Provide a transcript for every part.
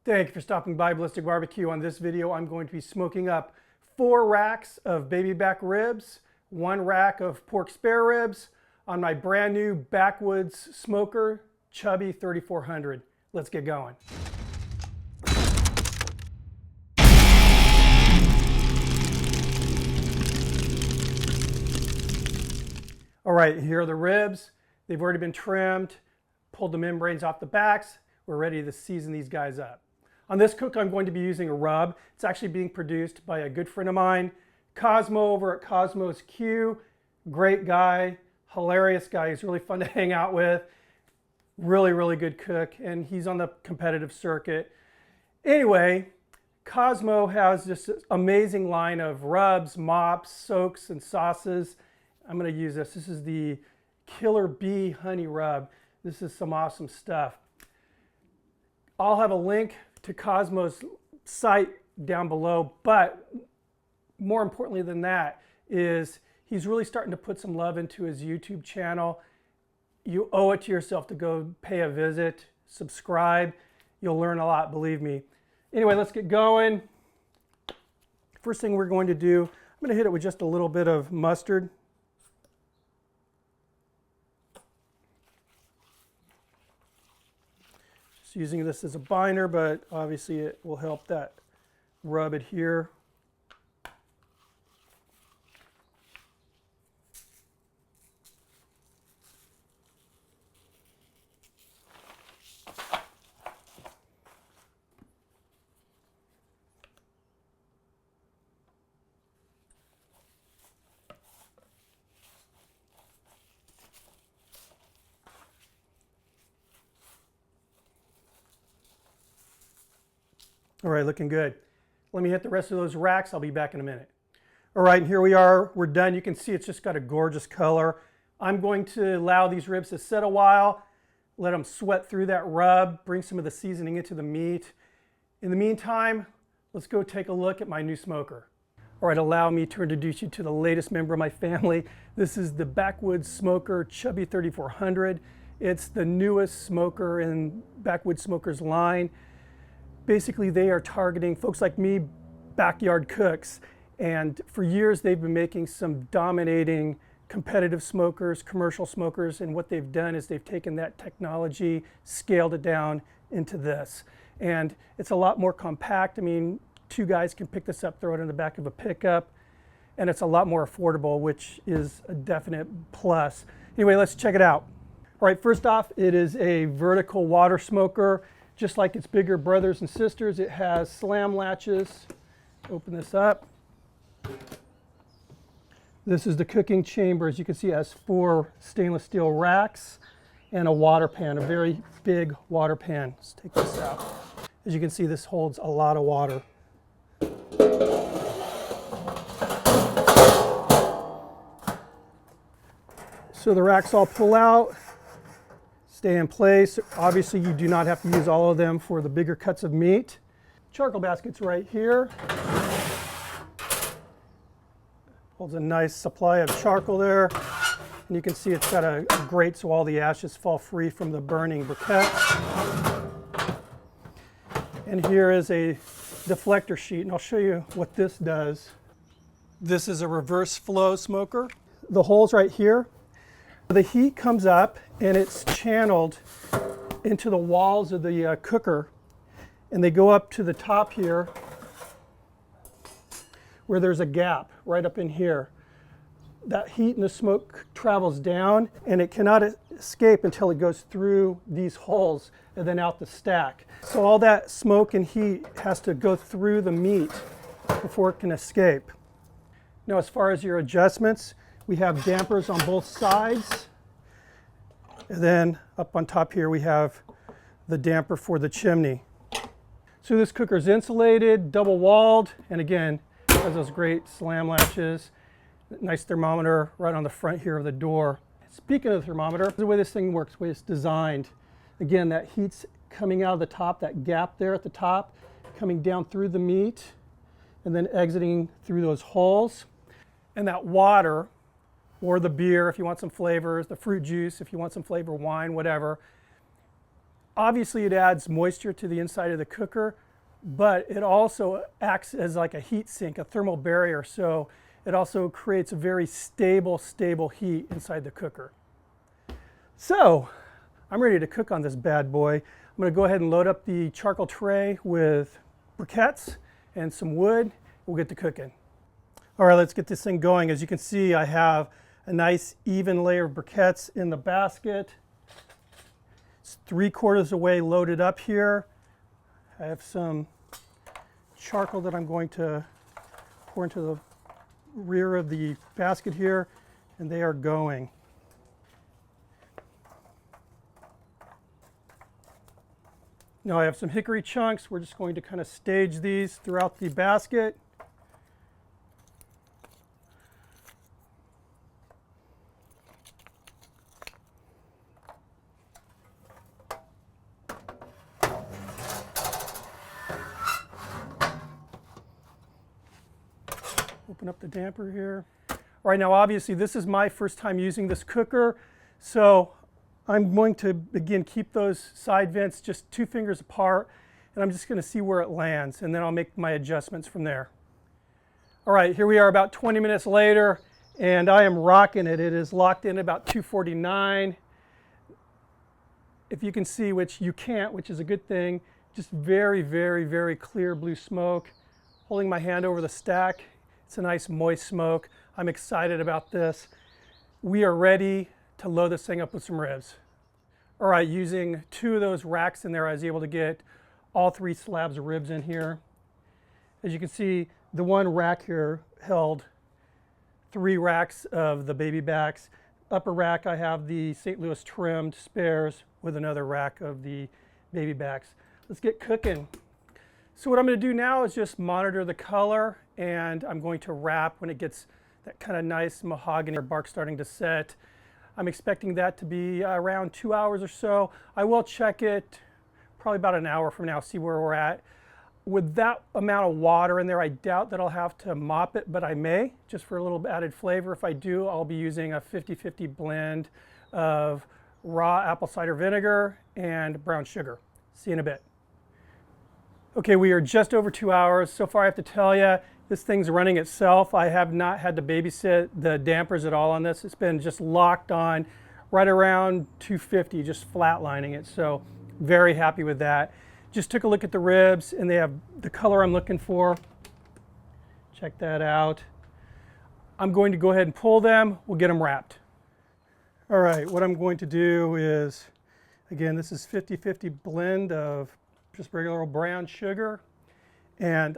Thank you for stopping by Ballistic Barbecue. On this video, I'm going to be smoking up 4 racks of baby back ribs, 1 rack of pork spare ribs on my brand new Backwoods Smoker Chubby 3400. Let's get going. All right, here are the ribs. They've already been trimmed, pulled the membranes off the backs. We're ready to season these guys up. On this cook, I'm going to be using a rub. It's actually being produced by a good friend of mine, Cosmo over at Cosmos Q. Great guy, hilarious guy. He's really fun to hang out with. Really, really good cook, and he's on the competitive circuit. Anyway, Cosmo has this amazing line of rubs, mops, soaks, and sauces. I'm going to use this. This is the Killer Bee Honey Rub. This is some awesome stuff. I'll have a link to Cosmo's site down below, but more importantly than that is he's really starting to put some love into his YouTube channel. You owe it to yourself to go pay a visit, subscribe. You'll learn a lot, believe me. Anyway, let's get going. First thing we're going to do, I'm going to hit it with just a little bit of mustard. Just using this as a binder, but obviously it will help that rub adhere. All right, looking good. Let me hit the rest of those racks. I'll be back in a minute. All right, and here we are. We're done. You can see it's just got a gorgeous color. I'm going to allow these ribs to sit a while, let them sweat through that rub, bring some of the seasoning into the meat. In the meantime, let's go take a look at my new smoker. All right, allow me to introduce you to the latest member of my family. This is the Backwoods Smoker Chubby 3400. It's the newest smoker in Backwoods Smokers line. Basically, they are targeting folks like me, backyard cooks, and for years they've been making some dominating competitive smokers, commercial smokers, and what they've done is they've taken that technology, scaled it down into this. And it's a lot more compact. I mean, 2 guys can pick this up, throw it in the back of a pickup, and it's a lot more affordable, which is a definite plus. Anyway, let's check it out. All right, first off, it is a vertical water smoker. Just like its bigger brothers and sisters, it has slam latches. Open this up. This is the cooking chamber. As you can see, it has 4 stainless steel racks and a water pan, a very big water pan. Let's take this out. As you can see, this holds a lot of water. So the racks all pull out, stay in place. Obviously, you do not have to use all of them for the bigger cuts of meat. Charcoal basket's right here. Holds a nice supply of charcoal there. And you can see it's got a grate so all the ashes fall free from the burning briquette. And here is a deflector sheet, and I'll show you what this does. This is a reverse flow smoker. The hole's right here. The heat comes up and it's channeled into the walls of the cooker, and they go up to the top here where there's a gap right up in here. That heat and the smoke travels down, and it cannot escape until it goes through these holes and then out the stack. So all that smoke and heat has to go through the meat before it can escape. Now, as far as your adjustments, we have dampers on both sides. And then up on top here, we have the damper for the chimney. So this cooker is insulated, double walled, and again, has those great slam latches. Nice thermometer right on the front here of the door. Speaking of the thermometer, the way this thing works, the way it's designed, again, that heat's coming out of the top, that gap there at the top, coming down through the meat, and then exiting through those holes. And that water, or the beer if you want some flavors, the fruit juice if you want some flavor, wine, whatever, Obviously it adds moisture to the inside of the cooker, but it also acts as like a heat sink, a thermal barrier, so it also creates a very stable heat inside the cooker. So I'm ready to cook on this bad boy. I'm going to go ahead and load up the charcoal tray with briquettes and some wood. We'll get to cooking. All right, let's get this thing going. As you can see, I have a nice even layer of briquettes in the basket. It's 3/4 of the way loaded up here. I have some charcoal that I'm going to pour into the rear of the basket here, and they are going. Now I have some hickory chunks. We're just going to kind of stage these throughout the basket. Open up the damper here. All right, now obviously this is my first time using this cooker, so I'm going to, again, keep those side vents just 2 fingers apart, and I'm just going to see where it lands, and then I'll make my adjustments from there. All right, here we are about 20 minutes later, and I am rocking it. It is locked in about 249. If you can see, which you can't, which is a good thing, just very, very, very clear blue smoke. Holding my hand over the stack, it's a nice moist smoke. I'm excited about this. We are ready to load this thing up with some ribs. All right, using 2 of those racks in there, I was able to get all 3 slabs of ribs in here. As you can see, the one rack here held 3 racks of the baby backs. Upper rack, I have the St. Louis trimmed spares with another rack of the baby backs. Let's get cooking. So what I'm going to do now is just monitor the color, and I'm going to wrap when it gets that kind of nice mahogany bark starting to set. I'm expecting that to be around 2 hours or so. I will check it probably about an hour from now, see where we're at. With that amount of water in there, I doubt that I'll have to mop it, but I may, just for a little added flavor. If I do, I'll be using a 50-50 blend of raw apple cider vinegar and brown sugar. See you in a bit. Okay, we are just over 2 hours. So far I have to tell you, this thing's running itself. I have not had to babysit the dampers at all on this. It's been just locked on right around 250, just flatlining it. So very happy with that. Just took a look at the ribs, and they have the color I'm looking for. Check that out. I'm going to go ahead and pull them. We'll get them wrapped. All right, what I'm going to do is, again, this is 50-50 blend of just regular old brown sugar, and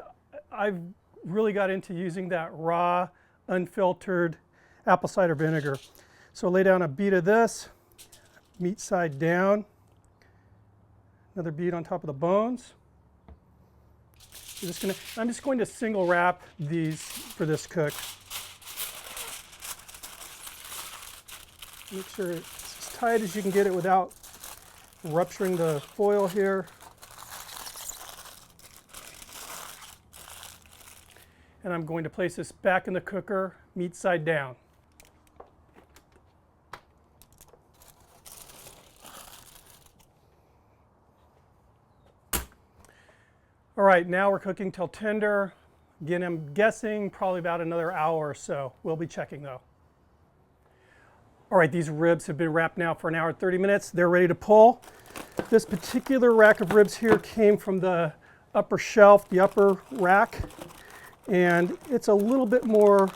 I've really got into using that raw, unfiltered apple cider vinegar. So lay down a bead of this, meat side down, another bead on top of the bones. I'm just going to single wrap these for this cook. Make sure it's as tight as you can get it without rupturing the foil here. And I'm going to place this back in the cooker, meat side down. All right, now we're cooking till tender. Again, I'm guessing probably about another hour or so. We'll be checking though. All right, these ribs have been wrapped now for an hour and 30 minutes. They're ready to pull. This particular rack of ribs here came from the upper shelf, the upper rack. And it's a little bit more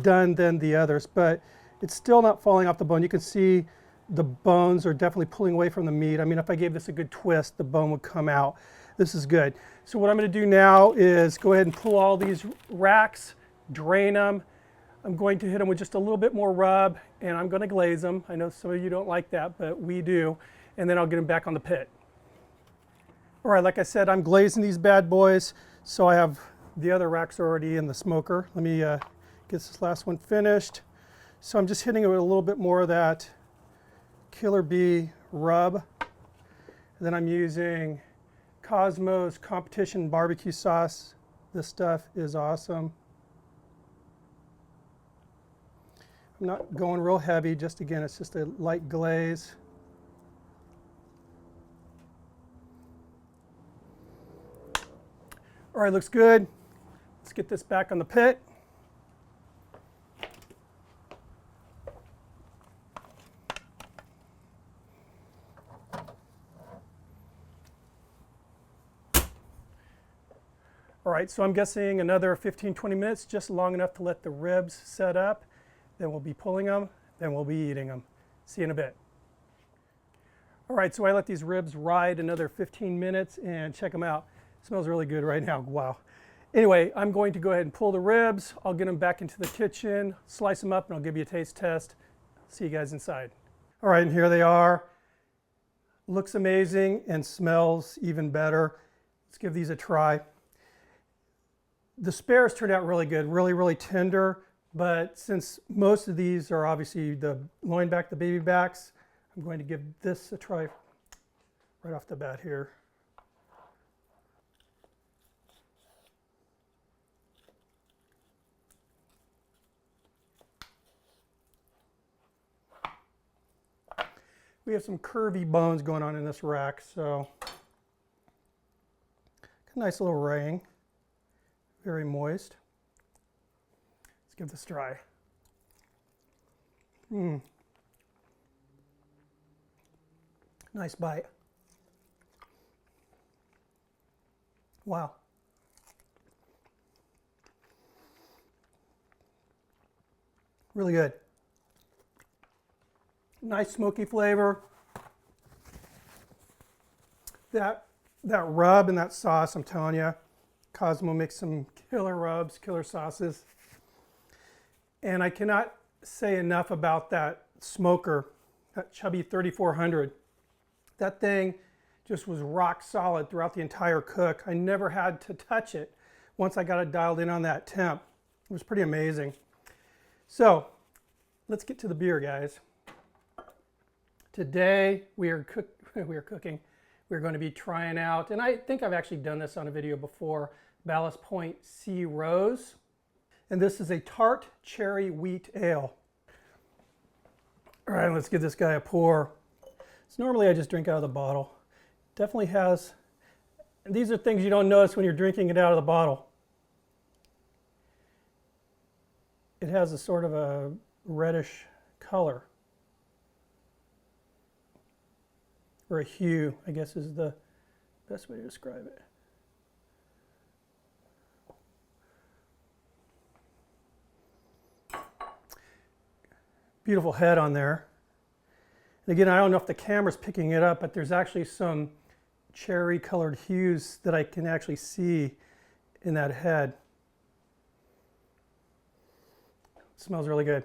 done than the others, but it's still not falling off the bone. You can see the bones are definitely pulling away from the meat. I mean, if I gave this a good twist, the bone would come out. This is good. So what I'm going to do now is go ahead and pull all these racks, drain them. I'm going to hit them with just a little bit more rub, and I'm going to glaze them. I know some of you don't like that, but we do. And then I'll get them back on the pit. All right, like I said, I'm glazing these bad boys, so I have the other racks are already in the smoker. Let me get this last one finished. So I'm just hitting it with a little bit more of that Killer Bee rub. And then I'm using Cosmos Competition barbecue sauce. This stuff is awesome. I'm not going real heavy, just again, it's just a light glaze. All right, looks good. Let's get this back on the pit. All right, so I'm guessing another 15-20 minutes, just long enough to let the ribs set up. Then we'll be pulling them, then we'll be eating them. See you in a bit. All right, so I let these ribs ride another 15 minutes and check them out. It smells really good right now, wow. Anyway, I'm going to go ahead and pull the ribs. I'll get them back into the kitchen, slice them up, and I'll give you a taste test. See you guys inside. All right, and here they are. Looks amazing and smells even better. Let's give these a try. The spares turned out really good, really tender, but since most of these are obviously the loin back, the baby backs, I'm going to give this a try right off the bat here. We have some curvy bones going on in this rack, so a nice little ring. Very moist. Let's give this a try. Nice bite. Wow. Really good. Nice smoky flavor. That rub and that sauce, I'm telling you, Cosmo makes some killer rubs, killer sauces. And I cannot say enough about that smoker, that Chubby 3400. That thing just was rock solid throughout the entire cook. I never had to touch it once I got it dialed in on that temp. It was pretty amazing. So let's get to the beer, guys. Today we are cooking. We're going to be trying out, and I think I've actually done this on a video before, Ballast Point Sea Rose. And this is a tart cherry wheat ale. All right, let's give this guy a pour. So normally I just drink out of the bottle. Definitely has, and these are things you don't notice when you're drinking it out of the bottle. It has a sort of a reddish color. Or a hue, I guess is the best way to describe it. Beautiful head on there. And again, I don't know if the camera's picking it up, but there's actually some cherry colored hues that I can actually see in that head. It smells really good.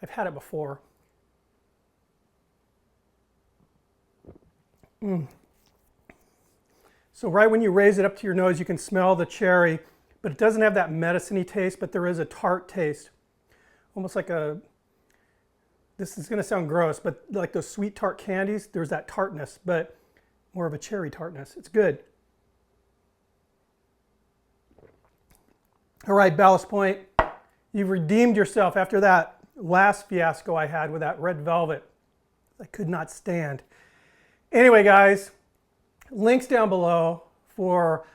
I've had it before. So right when you raise it up to your nose, you can smell the cherry, but it doesn't have that medicine-y taste, but there is a tart taste. Almost like a, this is going to sound gross, but like those sweet tart candies, there's that tartness, but more of a cherry tartness. It's good. All right, Ballast Point, you've redeemed yourself after that last fiasco I had with that red velvet. I could not stand. Anyway, guys, links down below for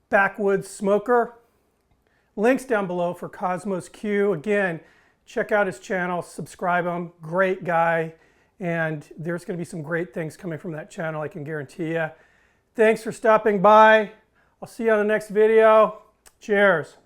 Backwoods Smoker. Links down below for Cosmos Q. Again, check out his channel, subscribe him. Great guy. And there's going to be some great things coming from that channel, I can guarantee you. Thanks for stopping by. I'll see you on the next video. Cheers.